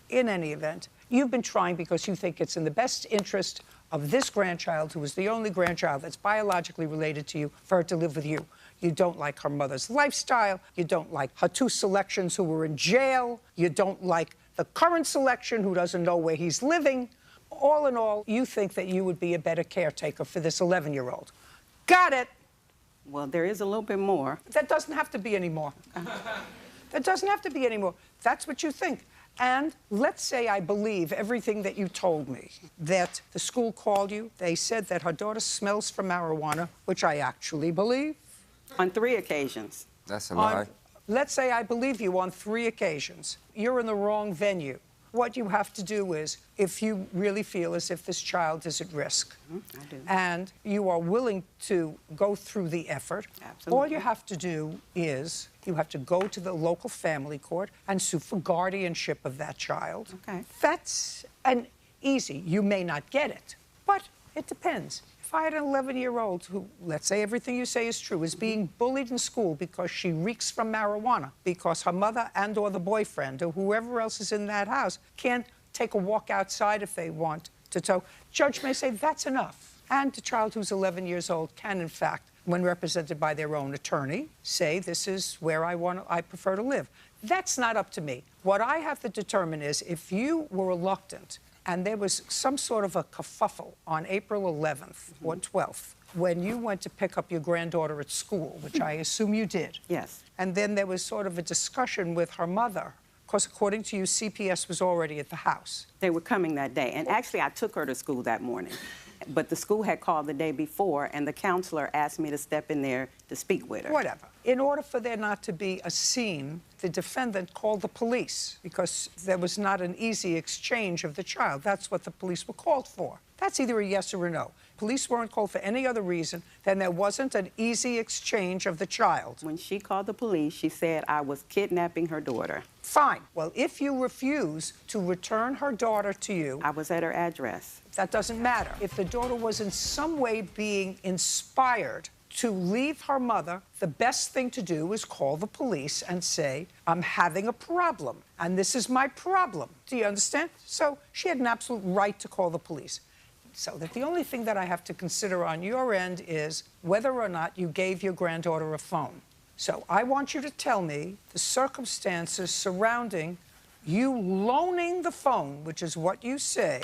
in any event, you've been trying because you think it's in the best interest of this grandchild, who is the only grandchild that's biologically related to you, for her to live with you. You don't like her mother's lifestyle. You don't like her two selections who were in jail. You don't like the current selection who doesn't know where he's living. All in all, you think that you would be a better caretaker for this 11-year-old. Got it. Well, there is a little bit more. That doesn't have to be any more. That doesn't have to be any more. That's what you think. And let's say I believe everything that you told me, that the school called you. They said that her daughter smells for marijuana, which I actually believe. On 3 occasions. That's a lie. Let's say I believe you on 3 occasions. You're in the wrong venue. What you have to do is, if you really feel as if this child is at risk, I do. and you are willing to go through the effort, Absolutely. all you have to do is you have to go to the local family court and sue for guardianship of that child. Okay. That's easy. You may not get it, but it depends. If I had an 11-year-old who, let's say everything you say is true, is being bullied in school because she reeks from marijuana, because her mother and or the boyfriend or whoever else is in that house can't take a walk outside if they want to tow, judge may say that's enough. And the child who's 11 years old can, in fact, when represented by their own attorney, say this is where I prefer to live. That's not up to me. What I have to determine is if you were reluctant and there was some sort of a kerfuffle on April 11th or 12th when you went to pick up your granddaughter at school, which I assume you did. Yes. And then there was sort of a discussion with her mother, because according to you, CPS was already at the house. They were coming that day. And actually, I took her to school that morning. But the school had called the day before, and the counselor asked me to step in there to speak with her. Whatever. In order for there not to be a scene, the defendant called the police because there was not an easy exchange of the child. That's what the police were called for. That's either a yes or a no. Police weren't called for any other reason than there wasn't an easy exchange of the child. When she called the police, she said I was kidnapping her daughter. Fine. Well, if you refuse to return her daughter to you... I was at her address. That doesn't matter. If the daughter was in some way being inspired to leave her mother, the best thing to do is call the police and say, I'm having a problem, and this is my problem. Do you understand? So she had an absolute right to call the police. So that the only thing that I have to consider on your end is whether or not you gave your granddaughter a phone. So I want you to tell me the circumstances surrounding you loaning the phone, which is what you say,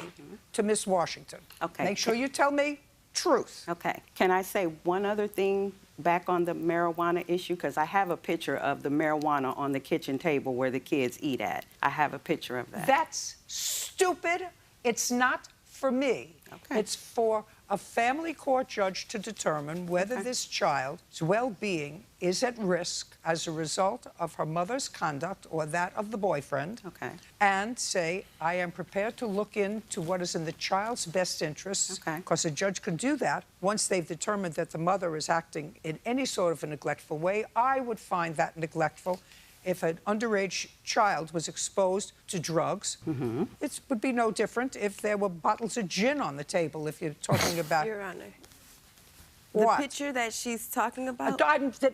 to Miss Washington. Okay. Make sure you tell me truth. Okay. Can I say one other thing back on the marijuana issue? Because I have a picture of the marijuana on the kitchen table where the kids eat at. I have a picture of that. That's stupid. It's not for me. Okay. It's for a family court judge to determine whether this child's well-being is at risk as a result of her mother's conduct or that of the boyfriend. Okay. And say, I am prepared to look into what is in the child's best interests, Okay. because a judge can do that once they've determined that the mother is acting in any sort of a neglectful way. I would find that neglectful if an underage child was exposed to drugs. It would be no different if there were bottles of gin on the table, if you're talking about... Your Honor. What? The picture that she's talking about,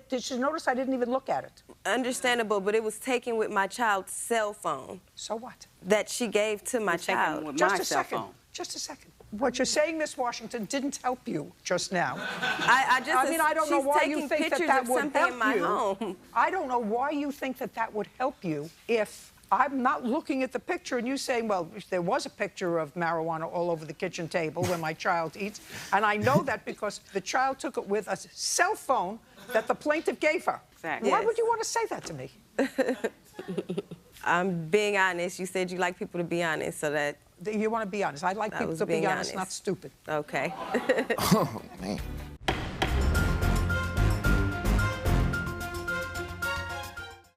Did you notice I didn't even look at it? understandable, but it was taken with my child's cell phone So what? that she gave to my It was taken child. with Just my a cell second. phone. Just a second. What you're saying, Miss Washington, didn't help you just now. I just, I mean, I don't know she's why you taking think that pictures that of would something help in my you. home. I don't know why you think that that would help you if I'm not looking at the picture and you saying, well, there was a picture of marijuana all over the kitchen table where my child eats, and I know that because the child took it with a cell phone that the plaintiff gave her. Exactly. Why Yes. would you want to say that to me? I'm being honest. You said you like people to be honest, so that, You want to be honest. I like people was to be being honest, honest. not stupid. okay. Oh, man.